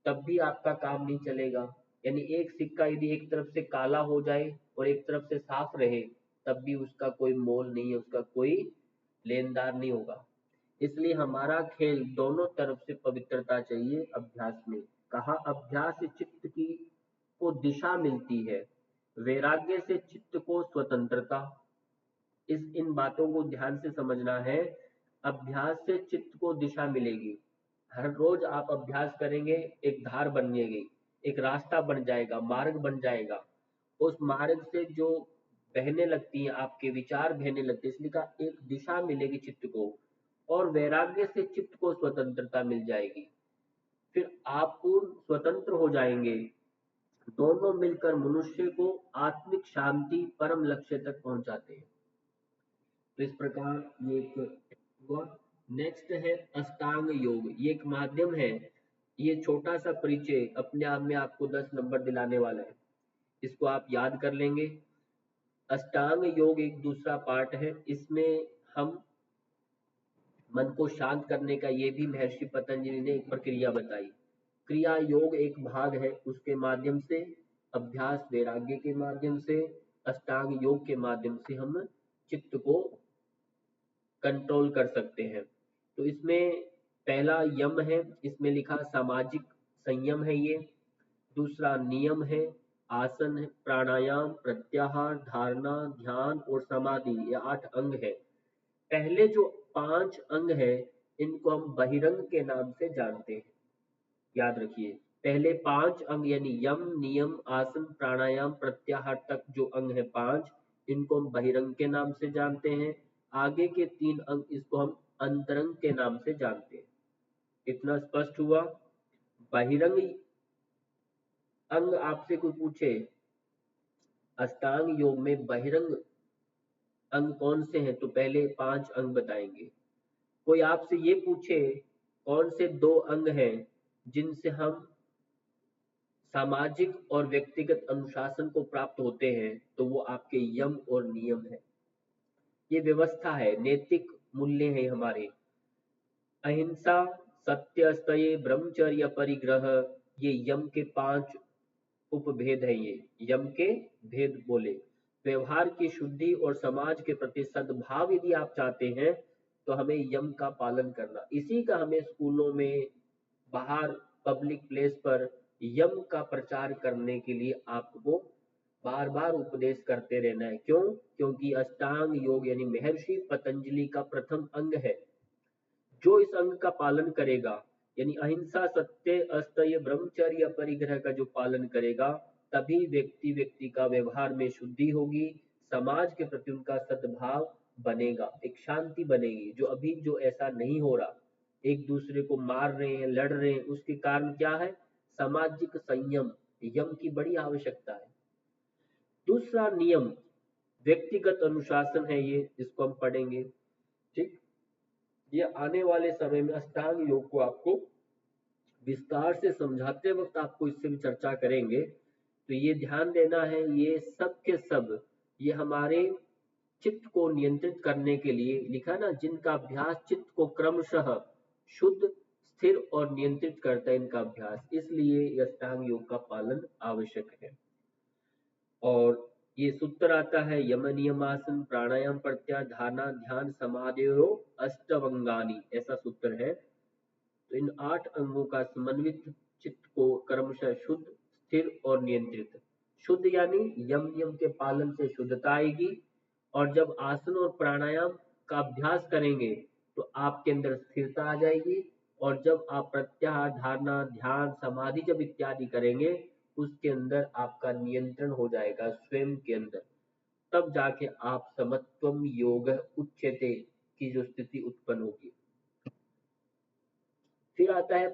तब भी आपका काम नहीं चलेगा। यानी एक सिक्का यदि एक तरफ से काला हो जाए और एक तरफ से साफ रहे, तब भी उसका कोई मोल नहीं है, उसका कोई लेनदार नहीं होगा। इसलिए हमारा खेल दोनों तरफ से पवित्रता चाहिए अभ्यास में। कहा अभ्यास से चित्त की को दिशा मिलती है, वैराग्य से चित्त को स्वतंत्रता। इन बातों को ध्यान से समझना है। अभ्यास से चित्त को दिशा मिलेगी। हर रोज आप अभ्यास करेंगे, एक धार बन जाएगी, एक रास्ता बन जाएगा, मार्ग बन जाएगा। उस मार्ग से जो बहने लगती है, आपके विचार बहने लगते हैं, इसलिए कहा एक दिशा मिलेगी चित्त को। और वैराग्य से चित्त को स्वतंत्रता मिल जाएगी, फिर आप पूर्ण स्वतंत्र हो जाएंगे। दोनों मिलकर मनुष्य को आत्मिक शांति परम लक्ष्य तक पहुंचाते हैं। तो इस प्रकार ये एक हुआ। नेक्स्ट है अष्टांग योग। ये एक माध्यम है। ये छोटा सा परिचय अपने आप में आपको 10 नंबर दिलाने वाला है, इसको आप याद कर लेंगे। अष्टांग योग एक दूसरा पार्ट है। इसमें हम मन को शांत करने का, ये भी महर्षि पतंजलि ने एक प्रक्रिया बताई। क्रिया योग एक भाग है, उसके माध्यम से, अभ्यास वैराग्य के माध्यम से, अष्टांग योग के माध्यम से हम चित्त को कंट्रोल कर सकते हैं। तो इसमें पहला यम है, इसमें लिखा सामाजिक संयम है ये। दूसरा नियम है, आसन है, प्राणायाम, प्रत्याहार, धारणा, ध्यान और समाधि, ये 8 अंग है। पहले जो 5 अंग है, इनको हम बहिरंग के नाम से जानते हैं। याद रखिए, पहले 5 अंग यानी यम, नियम, आसन, प्राणायाम, प्रत्याहार तक जो अंग है 5, इनको हम बहिरंग के नाम से जानते हैं। आगे के 3 अंग, इसको हम अंतरंग के नाम से जानते हैं। इतना स्पष्ट हुआ? बहिरंग अंग आपसे कोई पूछे अष्टांग योग में बहिरंग अंग कौन से हैं, तो पहले 5 अंग बताएंगे। कोई आपसे ये पूछे कौन से 2 अंग हैं जिनसे हम सामाजिक और व्यक्तिगत अनुशासन को प्राप्त होते हैं, तो वो आपके यम और नियम है। ये व्यवस्था है, नैतिक मूल्य है हमारे। अहिंसा, सत्य, अस्तेय, ब्रह्मचर्य, परिग्रह, ये यम के 5 उपभेद है। ये यम के भेद बोले। व्यवहार की शुद्धि और समाज के प्रति सद्भाव यदि आप चाहते हैं, तो हमें यम का पालन करना। इसी का हमें स्कूलों में, बाहर पब्लिक प्लेस पर यम का प्रचार करने के लिए आपको बार बार उपदेश करते रहना है। क्यों? क्योंकि अष्टांग योग यानी महर्षि पतंजलि का प्रथम अंग है। जो इस अंग का पालन करेगा, यानी अहिंसा, सत्य, अस्तेय, ब्रह्मचर्य, परिग्रह का जो पालन करेगा, तभी व्यक्ति का व्यवहार में शुद्धि होगी, समाज के प्रति उनका सद्भाव बनेगा, एक शांति बनेगी। जो अभी जो ऐसा नहीं हो रहा, एक दूसरे को मार रहे हैं, लड़ रहे हैं, उसके कारण क्या है? सामाजिक संयम, यम की बड़ी आवश्यकता है। दूसरा नियम व्यक्तिगत अनुशासन है, ये इसको हम पढ़ेंगे। ठीक, ये आने वाले समय में अष्टांग योग को आपको विस्तार से समझाते वक्त आपको इससे भी चर्चा करेंगे। तो ये ध्यान देना है, ये सब के सब ये हमारे चित्त को नियंत्रित करने के लिए लिखा ना, जिनका अभ्यास चित्त को क्रमशः शुद्ध, स्थिर और नियंत्रित करता है, इनका अभ्यास। इसलिए अष्टांग योग का पालन आवश्यक है। और ये सूत्र आता है यम नियम आसन प्राणायाम प्रत्याहार धारणा ध्यान समाधियो अष्टवंगानी, ऐसा सूत्र है। तो इन 8 अंगों का समन्वित चित्त को क्रमशः शुद्ध, स्थिर और नियंत्रित। शुद्ध यानी यम नियम के पालन से शुद्धता आएगी, और जब आसन और प्राणायाम का अभ्यास करेंगे तो आपके अंदर स्थिरता आ जाएगी, और जब आप प्रत्याहार धारणा ध्यान समाधि जब इत्यादि करेंगे, उसके अंदर आपका नियंत्रण हो जाएगा स्वयं के अंदर। तब जाके आप समत्वम योग उच्यते की जो स्थिति उत्पन्न होगी। फिर आता है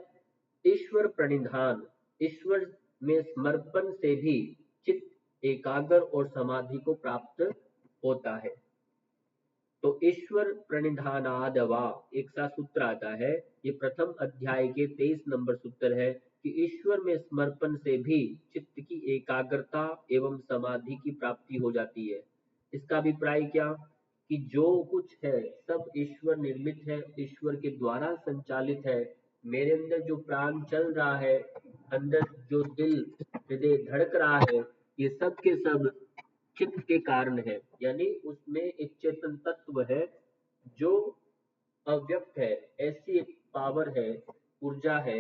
ईश्वर प्रणिधान। ईश्वर में समर्पण से भी चित्त एकाग्र और समाधि को प्राप्त होता है। तो ईश्वर प्रणिधानादवा एक सा सूत्र आता है, ये प्रथम अध्याय के 23 नंबर सूत्र है कि ईश्वर में समर्पण से भी चित्त की एकाग्रता एवं समाधि की प्राप्ति हो जाती है। इसका अभिप्राय क्या, कि जो कुछ है सब ईश्वर निर्मित है, ईश्वर के द्वारा संचालित है। मेरे अंदर जो प्राण चल रहा है, अंदर जो दिल हृदय धड़क रहा है, ये सब के सब चित्त के कारण है। यानी उसमें एक चेतन तत्व है जो अव्यक्त है, ऐसी एक पावर है, ऊर्जा है,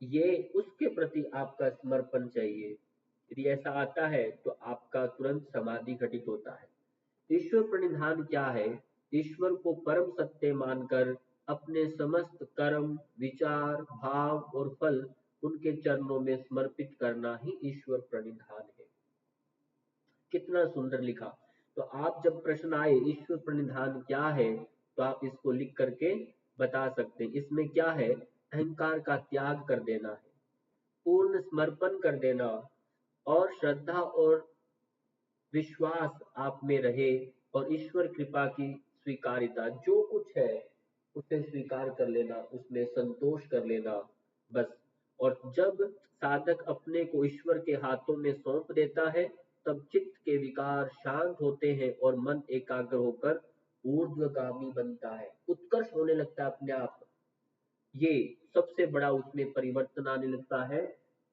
ये उसके प्रति आपका समर्पण चाहिए। यदि ऐसा आता है तो आपका तुरंत समाधि घटित होता है। ईश्वर प्रणिधान क्या है, ईश्वर को परम सत्य मानकर अपने समस्त कर्म विचार भाव और फल उनके चरणों में समर्पित करना ही ईश्वर प्रणिधान है। कितना सुंदर लिखा। तो आप जब प्रश्न आए ईश्वर प्रणिधान क्या है, तो आप इसको लिख करके बता सकते हैं। इसमें क्या है, अहंकार का त्याग कर देना है, पूर्ण समर्पण कर देना, और श्रद्धा और विश्वास आप में रहे, और ईश्वर कृपा की स्वीकारिता, जो कुछ है उसे स्वीकार कर लेना, उसमें संतोष कर लेना, बस। और जब साधक अपने को ईश्वर के हाथों में सौंप देता है, तब चित्त के विकार शांत होते हैं और मन एकाग्र होकर ऊर्ध्वगामी बनता है, उत्कर्ष होने लगता है अपने आप। ये सबसे बड़ा उसमें परिवर्तन आने लगता है।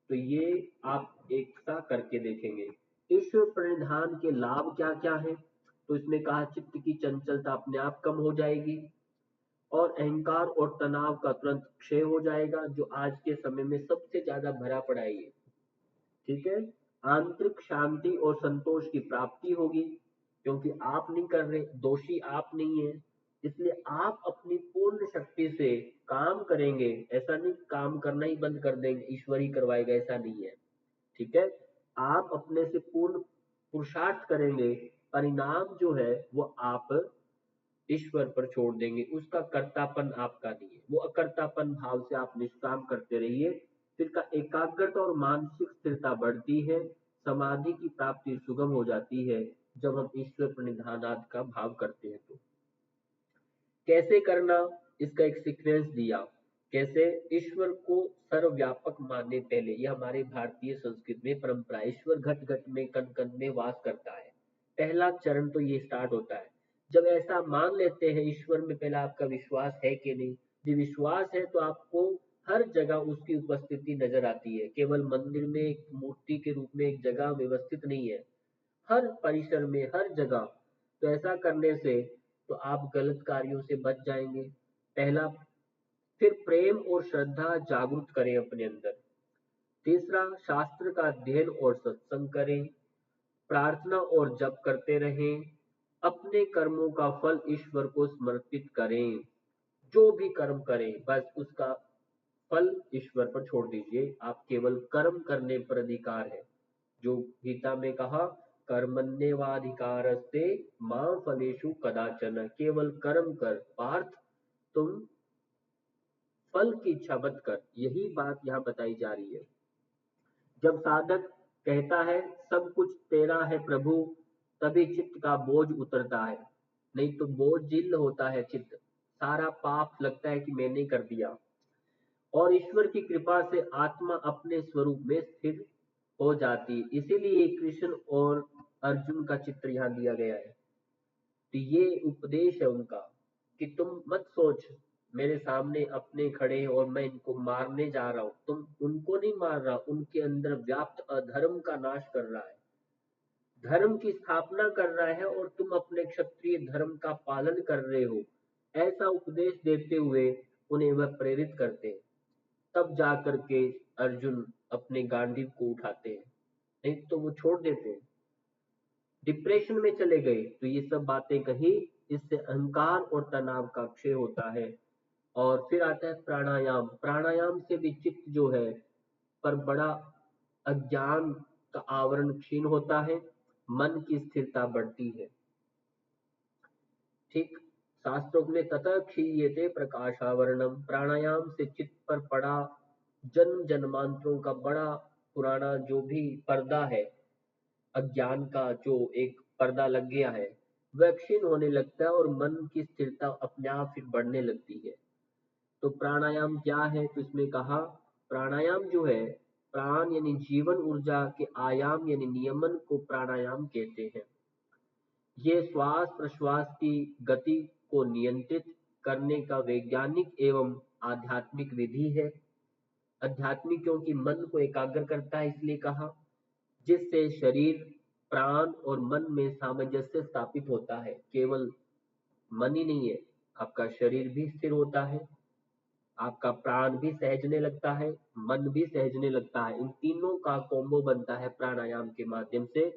तो ये आप एक सा करके देखेंगे। ईश्वर प्रणिधान के लाभ क्या क्या है, तो इसमें कहा चित्त की चंचलता अपने आप कम हो जाएगी, और अहंकार और तनाव का तुरंत क्षय हो जाएगा, जो आज के समय में सबसे ज्यादा भरा पड़ा है ये। ठीक है, आंतरिक शांति और संतोष की प्राप्ति होगी, क्योंकि आप नहीं कर रहे, दोषी आप नहीं है, इसलिए आप अपनी पूर्ण शक्ति से काम करेंगे। ऐसा नहीं काम करना ही बंद कर देंगे, ईश्वर ही करवाएगा, ऐसा नहीं है। ठीक है, आप अपने से पूर्ण पुरुषार्थ करेंगे, परिणाम जो है वो आप ईश्वर पर छोड़ देंगे, उसका कर्तापन आपका नहीं है, वो अकर्तापन भाव से आप निष्काम करते रहिए। फिर का एकाग्रता और मानसिक स्थिरता बढ़ती है, समाधि की प्राप्ति सुगम हो जाती है, जब हम ईश्वर प्रणिधानाद का भाव करते हैं। तो कैसे करना, इसका एक सीक्वेंस दिया। कैसे, ईश्वर को सर्वव्यापक मानने पहले, यह हमारे भारतीय संस्कृति में परंपरा, ईश्वर घट घट में कण कण में वास करता है। पहला चरण तो ये स्टार्ट होता है। जब ऐसा मान लेते हैं ईश्वर में, पहला आपका विश्वास है कि नहीं। यदि विश्वास है तो आपको हर जगह उसकी उपस्थिति नजर आती है, केवल मंदिर में एक मूर्ति के रूप में एक जगह व्यवस्थित नहीं है, हर परिसर में हर जगह। तो ऐसा करने से तो आप गलत कार्यों से बच जाएंगे, पहला। फिर प्रेम और श्रद्धा जागृत करें अपने अंदर। तीसरा, शास्त्र का अध्ययन और सत्संग करें, प्रार्थना और जप करते रहें, अपने कर्मों का फल ईश्वर को समर्पित करें। जो भी कर्म करें बस उसका फल ईश्वर पर छोड़ दीजिए, आप केवल कर्म करने पर अधिकार है। जो गीता में कहा, कर्मण्येवाधिकारस्ते मां फलेषु कदाचन, केवल कर्म कर पार्थ, तुम फल की इच्छा मत कर। यही बात यहाँ बताई जा रही है। जब साधक कहता है सब कुछ तेरा है प्रभु, तभी चित्त का बोझ उतरता है, नहीं तो बोझिल होता है चित्त, सारा पाप लगता है कि मैंने कर दिया। और ईश्वर की कृपा से आत्मा अपने स्वरूप में स्थिर हो जाती है। इसीलिए कृष्ण और अर्जुन का चित्र यहाँ दिया गया है। तो ये उपदेश है उनका, कि तुम मत सोच मेरे सामने अपने खड़े हैं और मैं इनको मारने जा रहा हूं, तुम उनको नहीं मार रहा, उनके अंदर व्याप्त अधर्म का नाश कर रहा है। धर्म की स्थापना कर रहा है और तुम अपने क्षत्रिय धर्म का पालन कर रहे हो, ऐसा उपदेश देते हुए उन्हें वह प्रेरित करते हैं। तब जाकर के अर्जुन अपने गांडीव को उठाते हैं, नहीं तो वो छोड़ देते हैं। डिप्रेशन में चले गए तो ये सब बातें कही, इससे अहंकार और तनाव का क्षय होता है। और फिर आता है प्राणायाम। प्राणायाम से भी चित्त जो है पर बड़ा अज्ञान का आवरण क्षीण होता है, मन की स्थिरता बढ़ती है। ठीक, शास्त्रों में ततः क्षीयते प्रकाशावरणम, प्राणायाम से चित्त पर पड़ा जन्म जन्मांतरों का बड़ा पुराना जो भी पर्दा है, अज्ञान का जो एक पर्दा लग गया है, वह क्षीण होने लगता है और मन की स्थिरता अपने आप फिर बढ़ने लगती है। तो प्राणायाम क्या है? तो इसमें कहा प्राणायाम जो है, प्राण यानी जीवन ऊर्जा के आयाम यानी नियमन को प्राणायाम कहते हैं। ये श्वास प्रश्वास की गति को नियंत्रित करने का वैज्ञानिक एवं आध्यात्मिक विधि है। आध्यात्मिक क्योंकि मन को एकाग्र करता है इसलिए कहा, जिससे शरीर प्राण और मन में सामंजस्य स्थापित होता है। केवल मन ही नहीं है, आपका शरीर भी स्थिर होता है, आपका प्राण भी सहजने लगता है, मन भी सहजने लगता है। इन तीनों का कॉम्बो बनता है प्राणायाम के माध्यम से।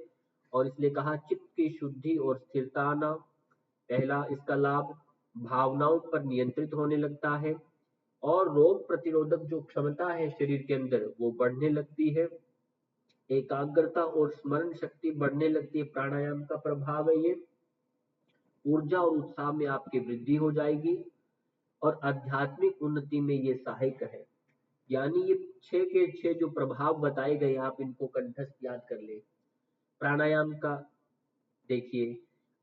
और इसलिए कहा चित्त की शुद्धि और स्थिरता आना पहला इसका लाभ, भावनाओं पर नियंत्रित होने लगता है और रोग प्रतिरोधक जो क्षमता है शरीर के अंदर वो बढ़ने लगती है। एकाग्रता और स्मरण शक्ति बढ़ने लगती है। प्राणायाम का प्रभाव है ये। ऊर्जा और उत्साह में आपकी वृद्धि हो जाएगी और आध्यात्मिक उन्नति में ये सहायक है। यानी ये 6 के 6 जो प्रभाव बताए गए, आप इनको कंठस्थ याद कर ले। प्राणायाम का देखिए,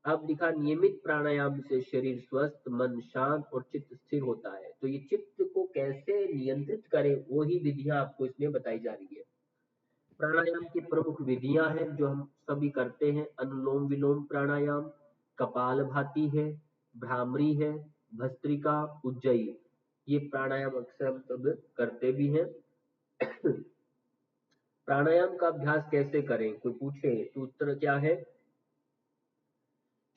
अब लिखा नियमित प्राणायाम से शरीर स्वस्थ, मन शांत और चित्त स्थिर होता है। तो ये चित्त को कैसे नियंत्रित करें, वही विधियां आपको इसमें बताई जा रही है। प्राणायाम की प्रमुख विधियां हैं जो हम सभी करते हैं। अनुलोम विलोम प्राणायाम, कपालभाति है, भ्रामरी है, भस्त्रिका, उज्जयी। ये प्राणायाम अक्सर हम सब करते भी हैं। प्राणायाम का अभ्यास कैसे करें, कोई पूछे तो उत्तर क्या है?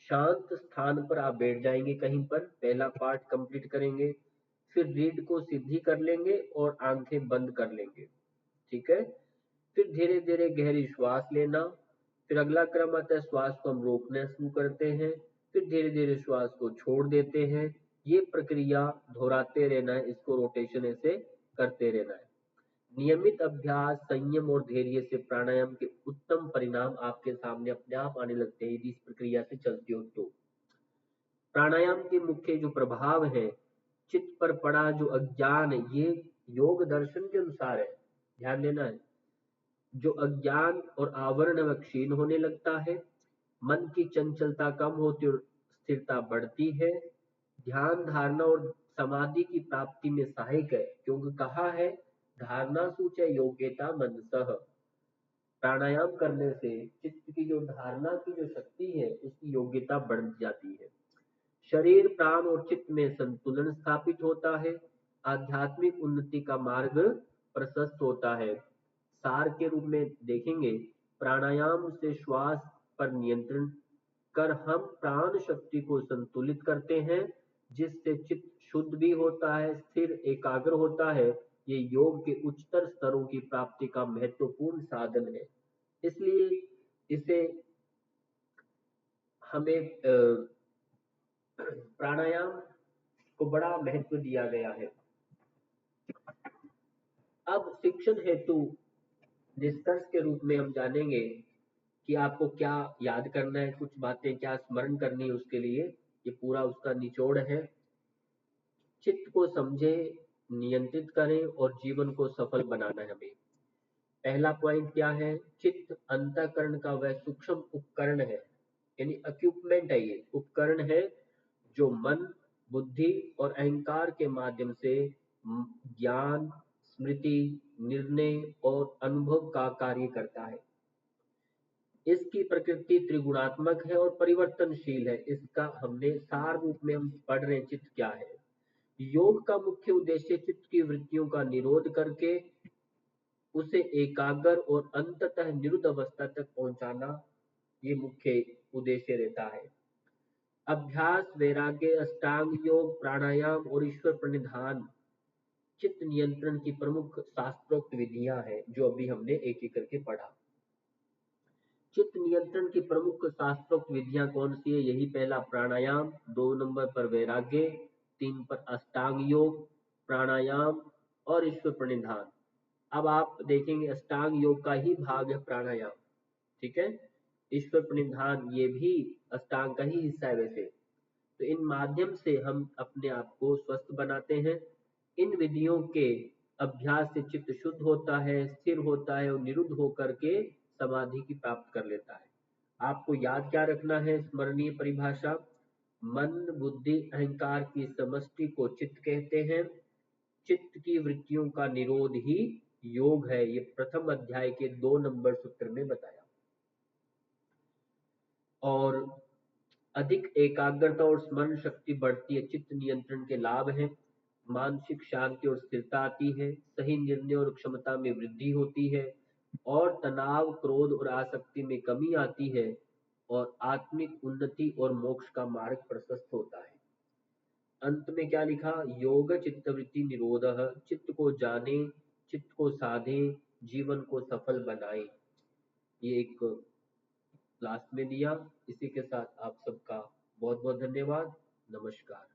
शांत स्थान पर आप बैठ जाएंगे कहीं पर, पहला पार्ट कंप्लीट करेंगे, फिर रीढ़ को सीधी कर लेंगे और आंखें बंद कर लेंगे। ठीक है, फिर धीरे धीरे गहरी श्वास लेना। फिर अगला क्रम आता है, श्वास को हम रोकना शुरू करते हैं, फिर धीरे धीरे श्वास को छोड़ देते हैं। ये प्रक्रिया दोहराते रहना है, इसको रोटेशन ऐसे करते रहना है। नियमित अभ्यास, संयम और धैर्य से प्राणायाम के उत्तम परिणाम आपके सामने अपने आप आने लगते हैं यदि इस प्रक्रिया से चलती हो तो। प्राणायाम के मुख्य जो प्रभाव है, चित्त पर पड़ा जो अज्ञान है, ये योग दर्शन के अनुसार है, ध्यान देना है। जो अज्ञान और आवरण है वह क्षीण होने लगता है, मन की चंचलता कम होती और स्थिरता बढ़ती है, ध्यान धारणा और समाधि की प्राप्ति में सहायक है। क्योंकि कहा है धारणा सूच योग्यता मनसः। प्राणायाम करने से चित्त की जो धारणा की जो शक्ति है उसकी योग्यता बढ़ जाती है। शरीर प्राण और चित्त में संतुलन स्थापित होता है, आध्यात्मिक उन्नति का मार्ग प्रशस्त होता है। सार के रूप में देखेंगे, प्राणायाम से श्वास पर नियंत्रण कर हम प्राण शक्ति को संतुलित करते हैं, जिससे चित्त शुद्ध भी होता है, स्थिर एकाग्र होता है। ये योग के उच्चतर स्तरों की प्राप्ति का महत्वपूर्ण साधन है। इसलिए इसे हमें प्राणायाम को बड़ा महत्व दिया गया है। अब शिक्षण हेतु निष्कर्ष के रूप में हम जानेंगे कि आपको क्या याद करना है, कुछ बातें क्या स्मरण करनी है, उसके लिए ये पूरा उसका निचोड़ है। चित्त को समझे, नियंत्रित करें और जीवन को सफल बनाना है हमें। पहला पॉइंट क्या है? चित्त अंतःकरण का वह सूक्ष्म उपकरण है, यानी इक्विपमेंट है, ये उपकरण है जो मन, बुद्धि और अहंकार के माध्यम से ज्ञान, स्मृति, निर्णय और अनुभव का कार्य करता है। इसकी प्रकृति त्रिगुणात्मक है और परिवर्तनशील है। इसका हमने सार रूप में हम पढ़ रहे हैं चित्त क्या है। योग का मुख्य उद्देश्य चित्त की वृत्तियों का निरोध करके उसे एकाग्र और अंततः निरुद्ध अवस्था तक पहुंचाना ये मुख्य उद्देश्य रहता है। अभ्यास, वैराग्य, अष्टांग योग, प्राणायाम और ईश्वर प्रणिधान चित्त नियंत्रण की प्रमुख शास्त्रोक्त विधियां हैं, जो अभी हमने एक एक करके पढ़ा। चित्त नियंत्रण की प्रमुख शास्त्रोक्त विधियां कौन सी है? यही पहला प्राणायाम, 2 नंबर पर वैराग्य, 3 पर अष्टांग योग, प्राणायाम और ईश्वर प्रणिधान। अब आप देखेंगे अष्टांग योग का ही भाग है प्राणायाम, ठीक है। ईश्वर प्रणिधान ये भी अष्टांग का ही हिस्सा है वैसे। तो इन माध्यम से हम अपने आप को स्वस्थ बनाते हैं। इन विधियों के अभ्यास से चित्त शुद्ध होता है, स्थिर होता है और निरुद्ध होकर के समाधि की प्राप्त कर लेता है। आपको याद क्या रखना है? स्मरणीय परिभाषा, मन बुद्धि अहंकार की समष्टि को चित्त कहते हैं। चित्त की वृत्तियों का निरोध ही योग है। ये प्रथम अध्याय के 2 नंबर सूत्र में बताया। और अधिक एकाग्रता और स्मरण शक्ति बढ़ती है। चित्त नियंत्रण के लाभ हैं, मानसिक शांति और स्थिरता आती है, सही निर्णय और क्षमता में वृद्धि होती है, और तनाव, क्रोध और आसक्ति में कमी आती है, और आत्मिक उन्नति और मोक्ष का मार्ग प्रशस्त होता है। अंत में क्या लिखा? योग चित्तवृत्ति निरोधः, चित्त को जाने, चित्त को साधे, जीवन को सफल बनाए। ये एक लास्ट में दिया। इसी के साथ आप सबका बहुत बहुत धन्यवाद। नमस्कार।